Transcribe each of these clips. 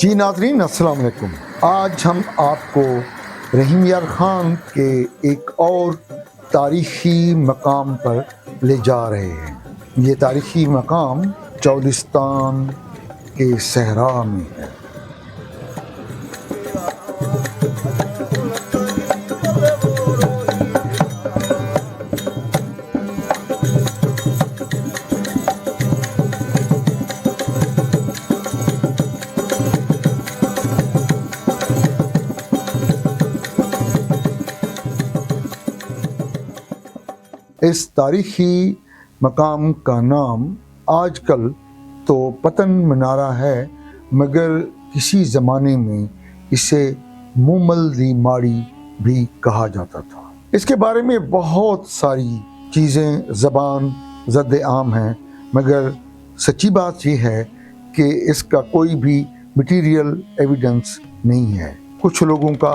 जी नाज़रीन अस्सलाम वालेकुम। आज हम आपको रहीम यार ख़ान के एक और तारीख़ी मकाम पर ले जा रहे हैं। ये तारीख़ी मकाम चौलिस्तान के सहरा में है। इस तारीख़ी मकाम का नाम आजकल तो पतन मीनारा है, मगर किसी ज़माने में इसे मूमल दी माड़ी भी कहा जाता था। इसके बारे में बहुत सारी चीज़ें ज़बान ज़द आम हैं, मगर सच्ची बात यह है कि इसका कोई भी मटीरियल एविडेंस नहीं है। कुछ लोगों का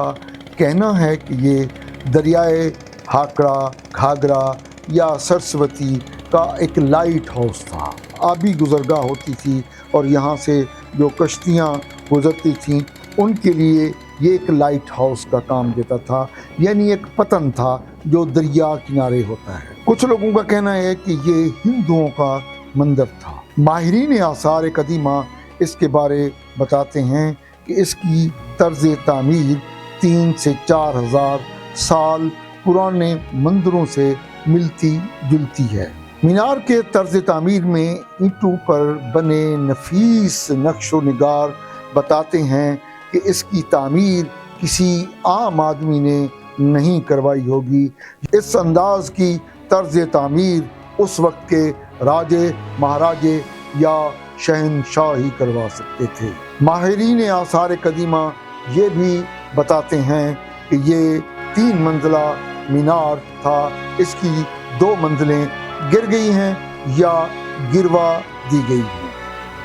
कहना है कि ये दरियाए हाकड़ा, घाघरा या सरस्वती का एक लाइट हाउस था। आबी गुज़रगाह होती थी और यहाँ से जो कश्तियाँ गुज़रती थीं उनके लिए ये एक लाइट हाउस का काम देता था, यानी एक पतन था जो दरिया किनारे होता है। कुछ लोगों का कहना है कि ये हिंदुओं का मंदिर था। माहिरीन आसार कदीमा इसके बारे बताते हैं कि इसकी तर्ज तामीर 3 से 4 हज़ार साल पुराने मंदिरों से मिलती जुलती है। मीनार के तर्ज तामीर में ईंटों पर बने नफीस नक्शो निगार बताते हैं कि इसकी तामीर किसी आम आदमी ने नहीं करवाई होगी। इस अंदाज की तर्ज तामीर उस वक्त के राजे, महाराजे या शहनशाह ही करवा सकते थे। माहिरीन आसार कदीमा ये भी बताते हैं कि ये 3 मंजिला मीनार था। इसकी 2 मंजिलें गिर गई हैं या गिरवा दी गई हैं।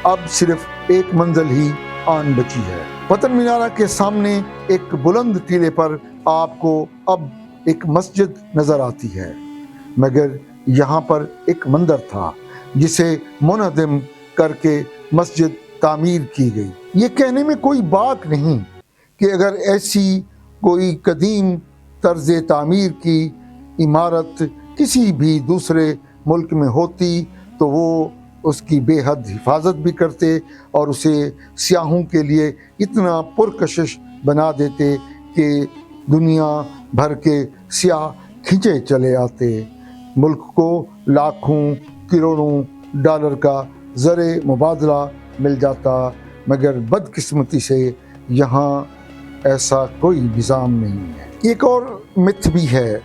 अब सिर्फ 1 मंजिल ही आन बची है। पतन मीनारा के सामने एक बुलंद टीले पर आपको अब एक मस्जिद नजर आती है, मगर यहाँ पर एक मंदिर था जिसे मुनहदिम करके मस्जिद तामीर की गई। ये कहने में कोई बात नहीं कि अगर ऐसी कोई कदीम तर्ज तामीर की इमारत किसी भी दूसरे मुल्क में होती तो वो उसकी बेहद हिफाजत भी करते और उसे सियाहों के लिए इतना पुरकशिश बना देते कि दुनिया भर के सियाह खिंचे चले आते। मुल्क को लाखों करोड़ों डॉलर का ज़रे मुबादला मिल जाता, मगर बदकिस्मती से यहाँ ऐसा कोई निज़ाम नहीं है। एक और मिथ भी है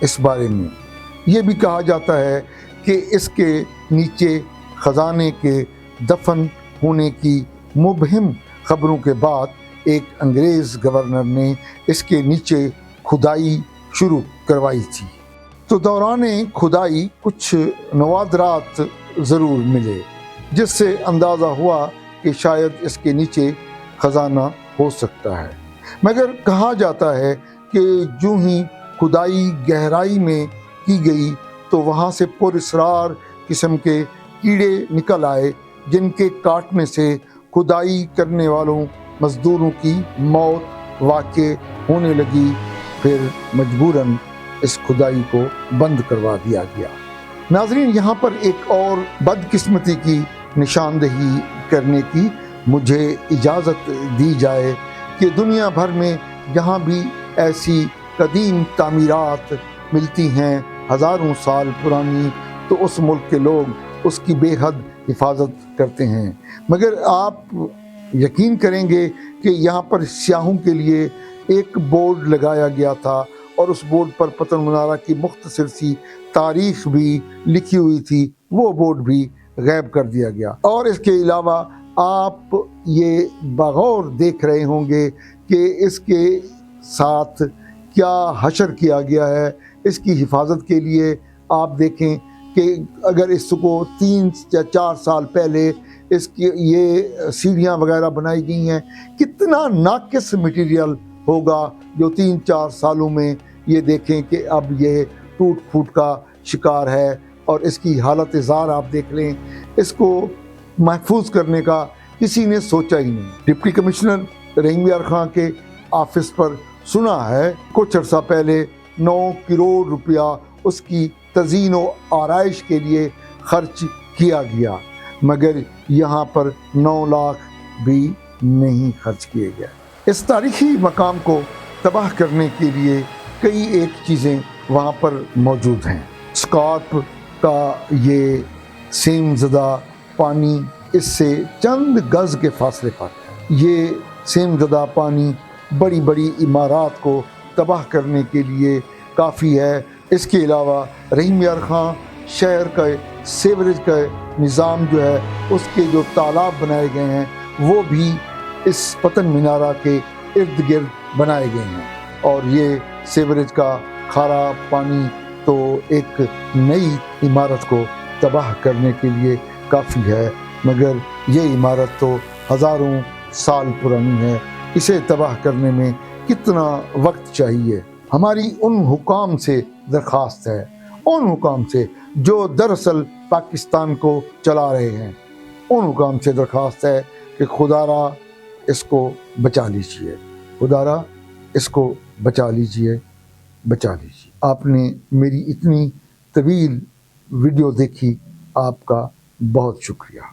इस बारे में। ये भी कहा जाता है कि इसके नीचे ख़जाने के दफन होने की मुबहिम खबरों के बाद एक अंग्रेज़ गवर्नर ने इसके नीचे खुदाई शुरू करवाई थी। तो दौरान खुदाई कुछ नवादरात ज़रूर मिले, जिससे अंदाज़ा हुआ कि शायद इसके नीचे ख़जाना हो सकता है। मगर कहा जाता है कि जो ही खुदाई गहराई में की गई तो वहाँ से पुरअसरार किस्म के कीड़े निकल आए, जिनके काटने से खुदाई करने वालों मजदूरों की मौत वाक़े होने लगी। फिर मजबूरन इस खुदाई को बंद करवा दिया गया। नाज़रीन, यहाँ पर एक और बदकिस्मती की निशानदेही करने की मुझे इजाज़त दी जाए कि दुनिया भर में जहाँ भी ऐसी कदीम तामीरात मिलती हैं हज़ारों साल पुरानी, तो उस मुल्क के लोग उसकी बेहद हिफाजत करते हैं। मगर आप यकीन करेंगे कि यहाँ पर सियाहों के लिए एक बोर्ड लगाया गया था और उस बोर्ड पर पतन मीनारा की मुख्तसर सी तारीख़ भी लिखी हुई थी। वो बोर्ड भी गायब कर दिया गया। और इसके अलावा आप ये बगौर देख रहे होंगे कि इसके साथ क्या हशर किया गया है। इसकी हिफाजत के लिए आप देखें कि अगर इसको 3 या 4 साल पहले इसकी ये सीढ़ियाँ वगैरह बनाई गई हैं, कितना नाकिस मटेरियल होगा जो 3-4 सालों में ये देखें कि अब ये टूट फूट का शिकार है। और इसकी हालत ज़ार आप देख लें। इसको महफूज करने का کسی نے سوچا ہی نہیں۔ ڈپٹی کمشنر رحیم یار خان کے آفس پر سنا ہے کچھ عرصہ پہلے 9 کروڑ روپیہ اس کی تزئین و آرائش کے لیے خرچ کیا گیا، مگر یہاں پر 9 لاکھ بھی نہیں خرچ کیے گئے۔ اس تاریخی مقام کو تباہ کرنے کے لیے کئی ایک چیزیں وہاں پر موجود ہیں۔ اسکارپ کا یہ سیم زدہ پانی اس سے چند گز کے فاصلے پر ہے۔ یہ سیم زدہ پانی بڑی بڑی عمارات کو تباہ کرنے کے لیے کافی ہے۔ اس کے علاوہ رحیم یار خان شہر کا سیوریج کا نظام جو ہے، اس کے جو تالاب بنائے گئے ہیں وہ بھی اس پتن مینارہ کے ارد گرد بنائے گئے ہیں، اور یہ سیوریج کا کھارا پانی تو ایک نئی عمارت کو تباہ کرنے کے لیے کافی ہے، مگر یہ عمارت تو ہزاروں سال پرانی ہے۔ اسے تباہ کرنے میں کتنا وقت چاہیے؟ ہماری ان حکام سے درخواست ہے، ان حکام سے جو دراصل پاکستان کو چلا رہے ہیں، ان حکام سے درخواست ہے کہ خدا را اس کو بچا لیجئے، خدا را اس کو بچا لیجئے، بچا لیجئے۔ آپ نے میری اتنی طویل ویڈیو دیکھی، آپ کا بہت شکریہ۔